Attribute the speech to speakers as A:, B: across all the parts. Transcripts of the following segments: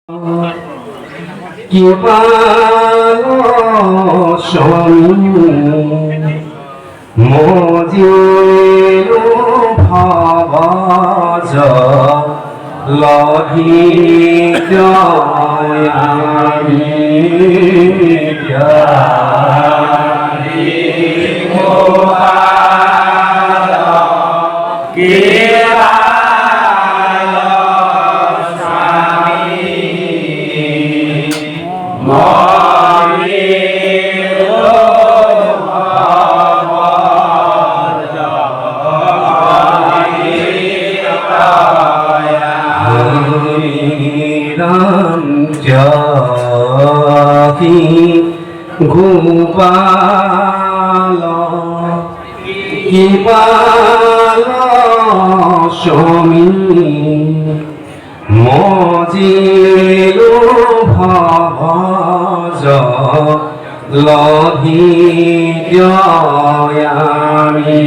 A: কি মজিলো ভাবাজ লহি জয়ামি গোপাল কিপাল স্বামী মজিলো ভাবাজ লহি জয়ামি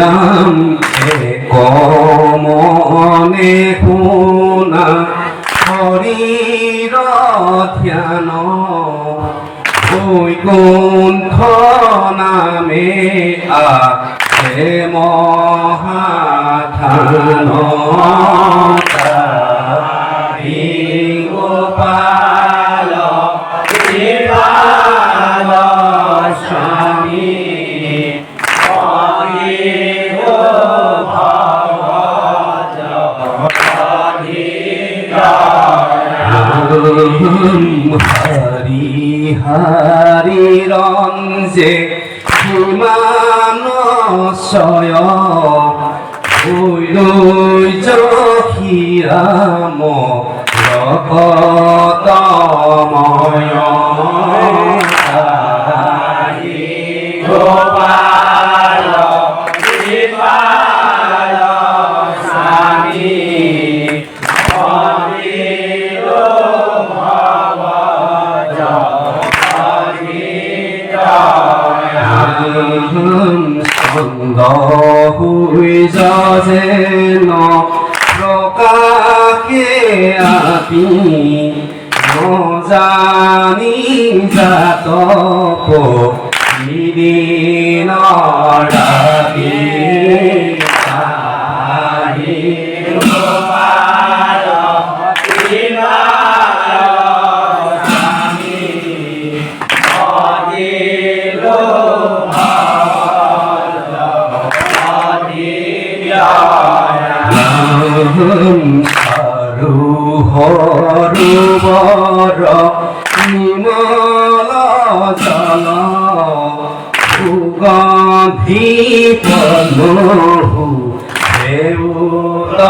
A: রাম কমনে শুনা হৰিৰ ধ্যান বৈকুণ্ঠ নামে আছে মহাথান গোপাল কৃপাল স্বামী হরি হরি রঞ্জে হিমানশয় জখিরাম জগতময় গোপাল কৃপাল স্বামী যেন প্রকাশে আপি নজানি জাতক দিন ডাকি হৰু হৰু বৰ নিমল জল সুগন্ধি পদ্মহু দেউত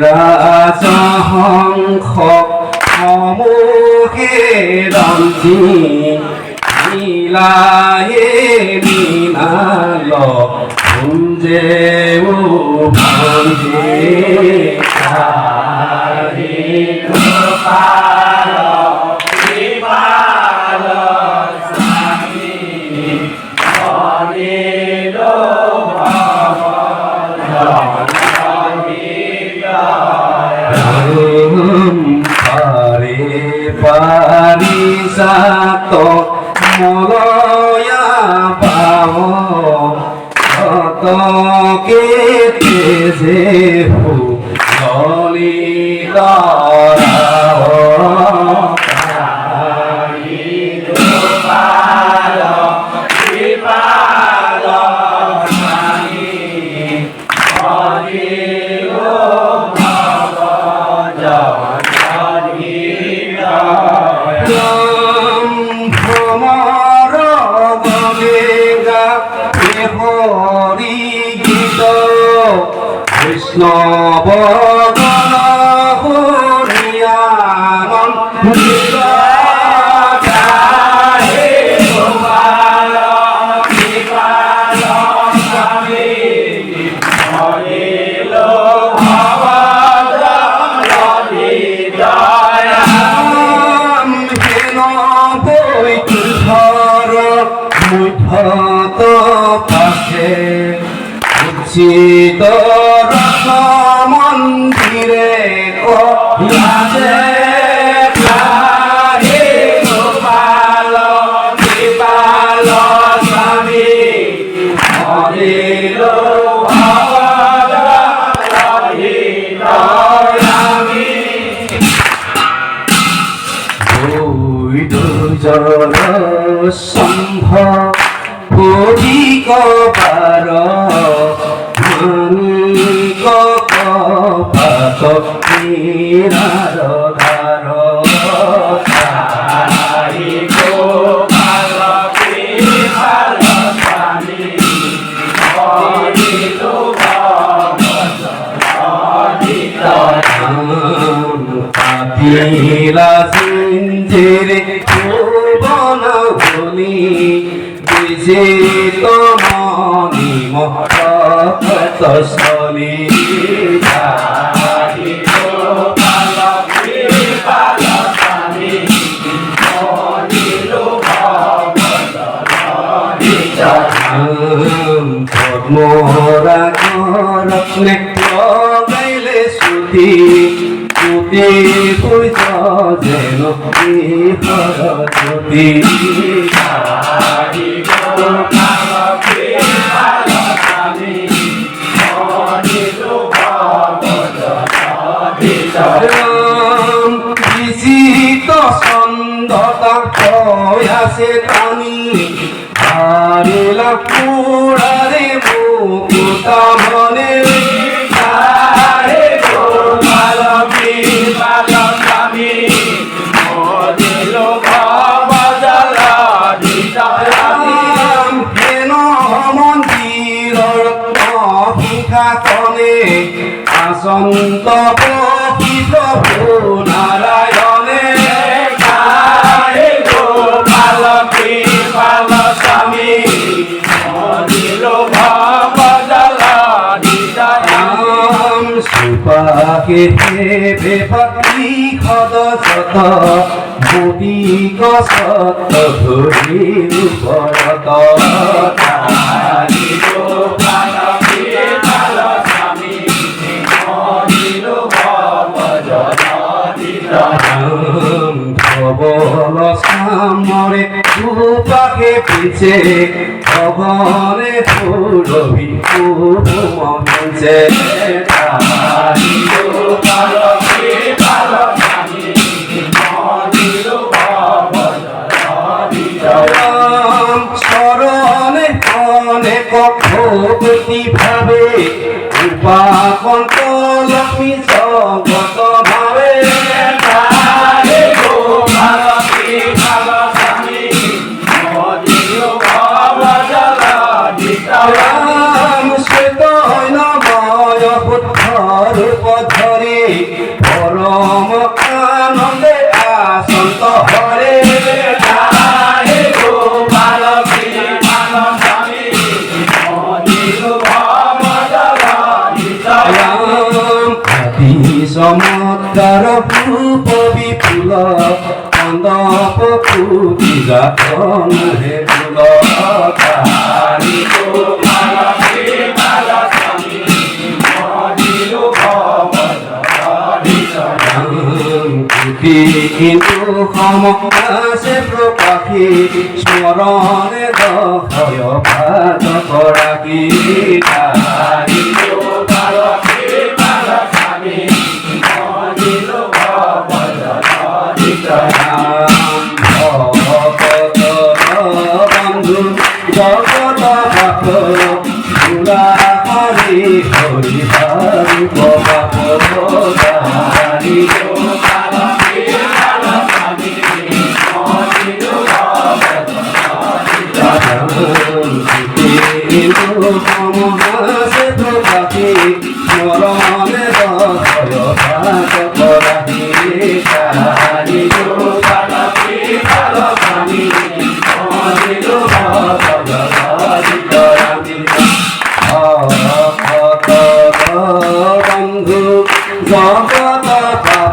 A: রাজহংস সমূহে রঞ্জি নীলায়ে মৃণাল কুঞ্জে ভঞ্জে গোপাল কৃপাল স্বামী মজিলো পারে পারিজাত মলয়া পাব কত কেতে যে ললিত ভ্রমর গঙ্গা হরি গীত কৃষ্ণ বদন হরিয়ামন মুঠত পাশে উচিত রস মন্দিরে কহিয়াছে গোপাল কৃপাল স্বামী হরিল জল সম্ভ অধিক বার মানিক কপাত নিরার ধার পাপিলা সিঞ্জেরে ভুবন ভুলি বিজে তমনি মহত স্থলী পদ্মরা রত্নে লগাইলে সুতি তুতে পূজ যেন সরস্বতী বিচিত ছন্দতা আছে টানি হারিলা পুরারে মুকুতা মনে আসন্ত পক্ষী প্রভু নারায়ণে গোপাল কৃপাল স্বামী সুপাকে বেপতি খদ সত বুটি গছত ধৰি উপৰত ভবন সামরে দুপাকে পিছে ভবনে পুরবি মঞ্চে স্মরণে অনেক ভক্তি ভাবে উপাকন্ত লক্ষ্মী জগত ভাবে শ্বেত নময় পুত্র রূপ ধরে পরম আনন্দে আসন্ত হরে গোপাল কৃপাল স্বামী চমৎকার রূপ বিপুল কন্দপ পুতি গান হে ফুল কিন্তু সমসে প্রকাশী স্মরণে দয় ভাত কৰাকী বন্ধু জগত পাঠ পুরা হরি হরি হরি বাপ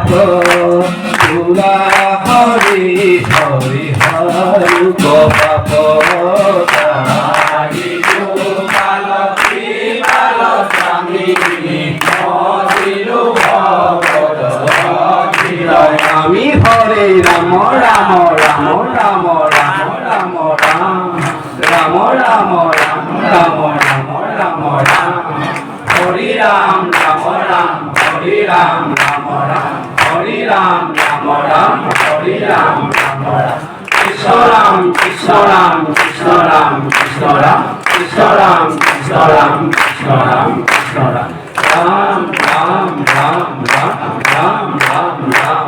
A: পাপ তুলা হরি হরি হরি গো পাপ আমি হরে রাম রাম রাম রাম রাম রাম রাম রাম রাম রাম রাম রাম রাম রাম হরি রাম রাম রাম হরি রাম রাম রাম হরি রাম রাম রাম হরি রাম রাম রাম কৃষ্ণ রাম কৃষ্ণ রাম কৃষ্ণ রাম কৃষ্ণ রাম কৃষ্ণ রাম কৃষ্ণ রাম কৃষ্ণ রাম কৃষ্ণ রাম রাম রাম রাম রাম রাম রাম রাম রাম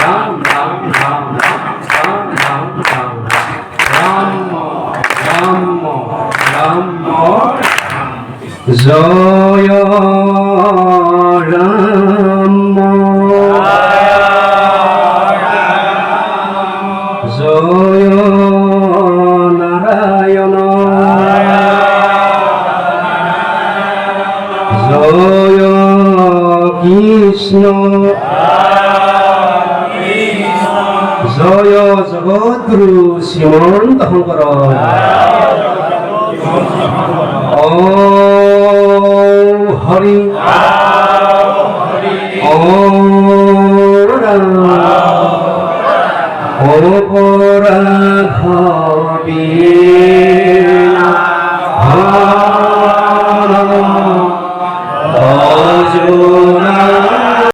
A: রাম রাম রাম রাম রাম রাম রাম রাম রাম জয় রাম জয় নারায়ণ জয় কৃষ্ণ জয় জগদ্গুরু শ্রীমন্ত শংকৰ ও হরি ও রাম অপরাধ